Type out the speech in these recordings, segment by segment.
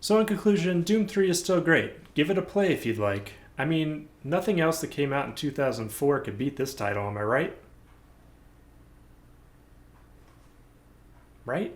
So in conclusion, Doom 3 is still great. Give it a play if you'd like. I mean, nothing else that came out in 2004 could beat this title, am I right? Right?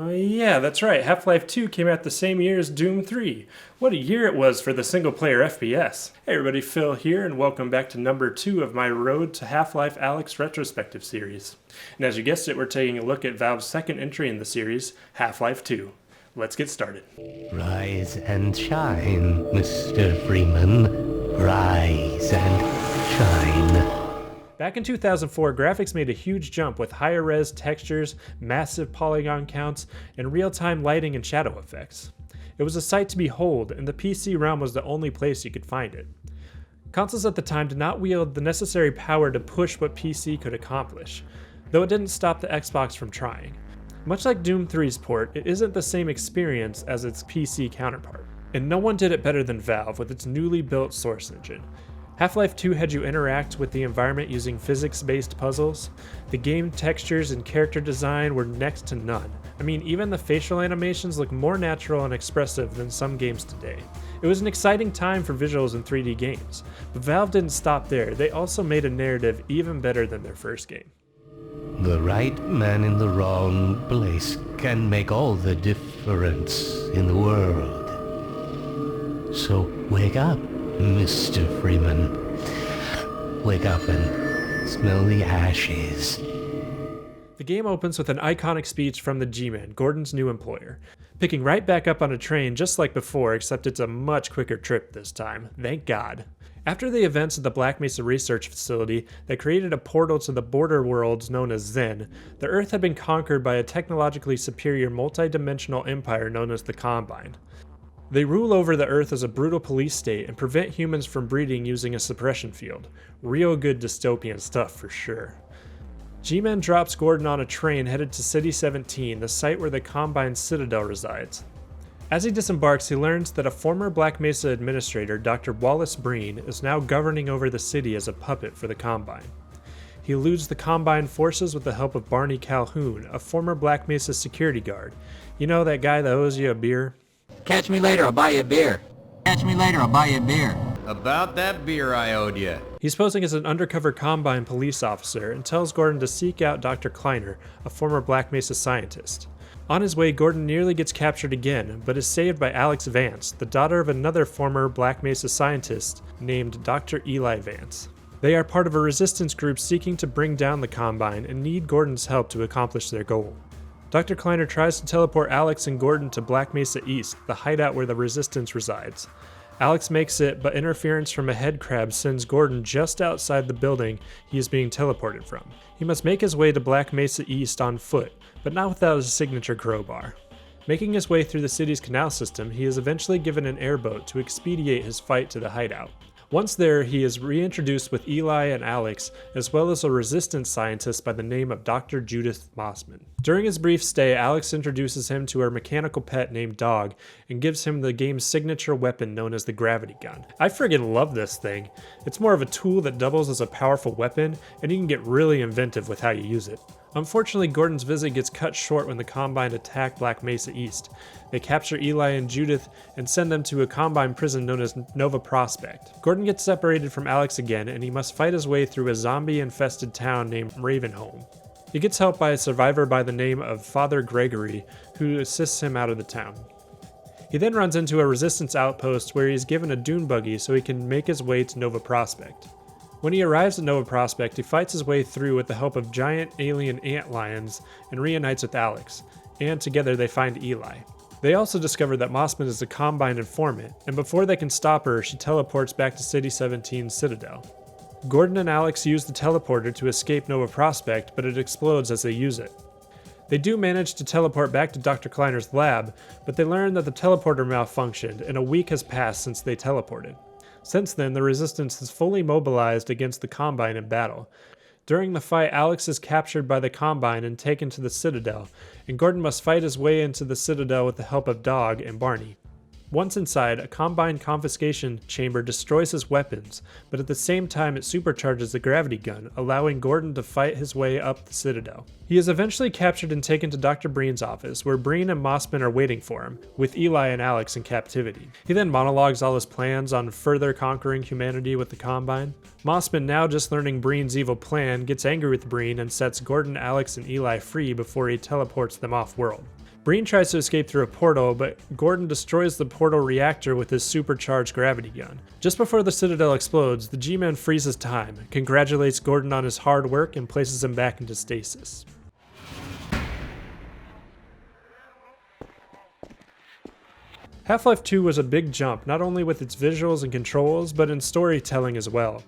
Yeah, that's right. Half-Life 2 came out the same year as Doom 3. What a year it was for the single-player FPS. Hey everybody, Phil here, and welcome back to number 2 of my Road to Half-Life Alyx Retrospective series. And as you guessed it, we're taking a look at Valve's second entry in the series, Half-Life 2. Let's get started. Rise and shine, Mr. Freeman. Rise and shine. Back in 2004, graphics made a huge jump with higher res textures, massive polygon counts, and real-time lighting and shadow effects. It was a sight to behold, and the PC realm was the only place you could find it. Consoles at the time did not wield the necessary power to push what PC could accomplish, though it didn't stop the Xbox from trying. Much like Doom 3's port, it isn't the same experience as its PC counterpart. And no one did it better than Valve with its newly built Source engine. Half-Life 2 had you interact with the environment using physics-based puzzles. The game textures and character design were next to none. I mean, even the facial animations look more natural and expressive than some games today. It was an exciting time for visuals in 3D games, but Valve didn't stop there. They also made a narrative even better than their first game. The right man in the wrong place can make all the difference in the world. So wake up, Mr. Freeman. Wake up and smell the ashes. The game opens with an iconic speech from the G-Man, Gordon's new employer, picking right back up on a train just like before, except it's a much quicker trip this time. Thank God. After the events at the Black Mesa Research Facility that created a portal to the border worlds known as Zen, the Earth had been conquered by a technologically superior multi-dimensional empire known as the Combine. They rule over the Earth as a brutal police state and prevent humans from breeding using a suppression field. Real good dystopian stuff for sure. G-Man drops Gordon on a train headed to City 17, the site where the Combine's citadel resides. As he disembarks, he learns that a former Black Mesa administrator, Dr. Wallace Breen, is now governing over the city as a puppet for the Combine. He eludes the Combine forces with the help of Barney Calhoun, a former Black Mesa security guard. You know, that guy that owes you a beer? Catch me later, I'll buy you a beer. Catch me later, I'll buy you a beer. About that beer I owed you. He's posing as an undercover Combine police officer and tells Gordon to seek out Dr. Kleiner, a former Black Mesa scientist. On his way, Gordon nearly gets captured again, but is saved by Alex Vance, the daughter of another former Black Mesa scientist named Dr. Eli Vance. They are part of a resistance group seeking to bring down the Combine and need Gordon's help to accomplish their goal. Dr. Kleiner tries to teleport Alex and Gordon to Black Mesa East, the hideout where the resistance resides. Alex makes it, but interference from a head crab sends Gordon just outside the building he is being teleported from. He must make his way to Black Mesa East on foot, but not without his signature crowbar. Making his way through the city's canal system, he is eventually given an airboat to expedite his fight to the hideout. Once there, he is reintroduced with Eli and Alex, as well as a resistance scientist by the name of Dr. Judith Mossman. During his brief stay, Alex introduces him to her mechanical pet named Dog, and gives him the game's signature weapon known as the gravity gun. I friggin' love this thing. It's more of a tool that doubles as a powerful weapon, and you can get really inventive with how you use it. Unfortunately, Gordon's visit gets cut short when the Combine attack Black Mesa East. They capture Eli and Judith and send them to a Combine prison known as Nova Prospect. Gordon gets separated from Alex again, and he must fight his way through a zombie-infested town named Ravenholm. He gets help by a survivor by the name of Father Gregory, who assists him out of the town. He then runs into a resistance outpost where he is given a dune buggy so he can make his way to Nova Prospect. When he arrives at Nova Prospect, he fights his way through with the help of giant alien ant lions and reunites with Alex, and together they find Eli. They also discover that Mossman is a Combine informant, and before they can stop her, she teleports back to City 17's citadel. Gordon and Alex use the teleporter to escape Nova Prospect, but it explodes as they use it. They do manage to teleport back to Dr. Kleiner's lab, but they learn that the teleporter malfunctioned, and a week has passed since they teleported. Since then, the Resistance is fully mobilized against the Combine in battle. During the fight, Alex is captured by the Combine and taken to the Citadel, and Gordon must fight his way into the Citadel with the help of Dog and Barney. Once inside, a Combine confiscation chamber destroys his weapons, but at the same time it supercharges the gravity gun, allowing Gordon to fight his way up the Citadel. He is eventually captured and taken to Dr. Breen's office, where Breen and Mossman are waiting for him, with Eli and Alex in captivity. He then monologues all his plans on further conquering humanity with the Combine. Mossman, now just learning Breen's evil plan, gets angry with Breen and sets Gordon, Alex, and Eli free before he teleports them off-world. Breen tries to escape through a portal, but Gordon destroys the portal reactor with his supercharged gravity gun. Just before the Citadel explodes, the G-Man freezes time, congratulates Gordon on his hard work, and places him back into stasis. Half-Life 2 was a big jump, not only with its visuals and controls, but in storytelling as well.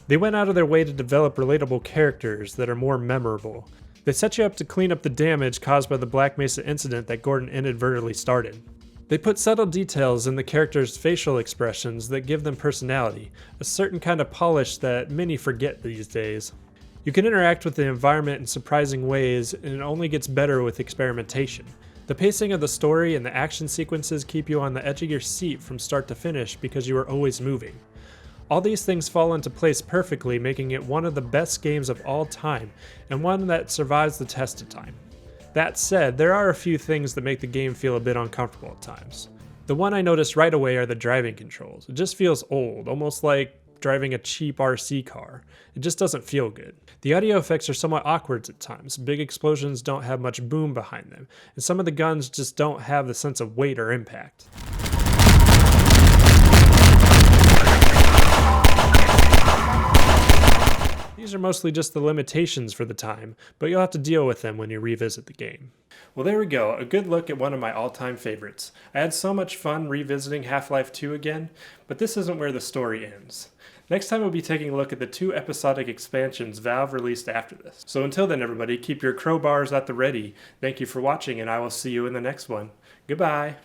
They went out of their way to develop relatable characters that are more memorable. They set you up to clean up the damage caused by the Black Mesa incident that Gordon inadvertently started. They put subtle details in the characters' facial expressions that give them personality, a certain kind of polish that many forget these days. You can interact with the environment in surprising ways, and it only gets better with experimentation. The pacing of the story and the action sequences keep you on the edge of your seat from start to finish because you are always moving. All these things fall into place perfectly, making it one of the best games of all time, and one that survives the test of time. That said, there are a few things that make the game feel a bit uncomfortable at times. The one I noticed right away are the driving controls. It just feels old, almost like driving a cheap RC car. It just doesn't feel good. The audio effects are somewhat awkward at times. Big explosions don't have much boom behind them, and some of the guns just don't have the sense of weight or impact. These are mostly just the limitations for the time, but you'll have to deal with them when you revisit the game. Well, there we go, a good look at one of my all-time favorites. I had so much fun revisiting Half-Life 2 again, but this isn't where the story ends. Next time we'll be taking a look at the 2 episodic expansions Valve released after this. So until then, everybody, keep your crowbars at the ready. Thank you for watching, and I will see you in the next one. Goodbye!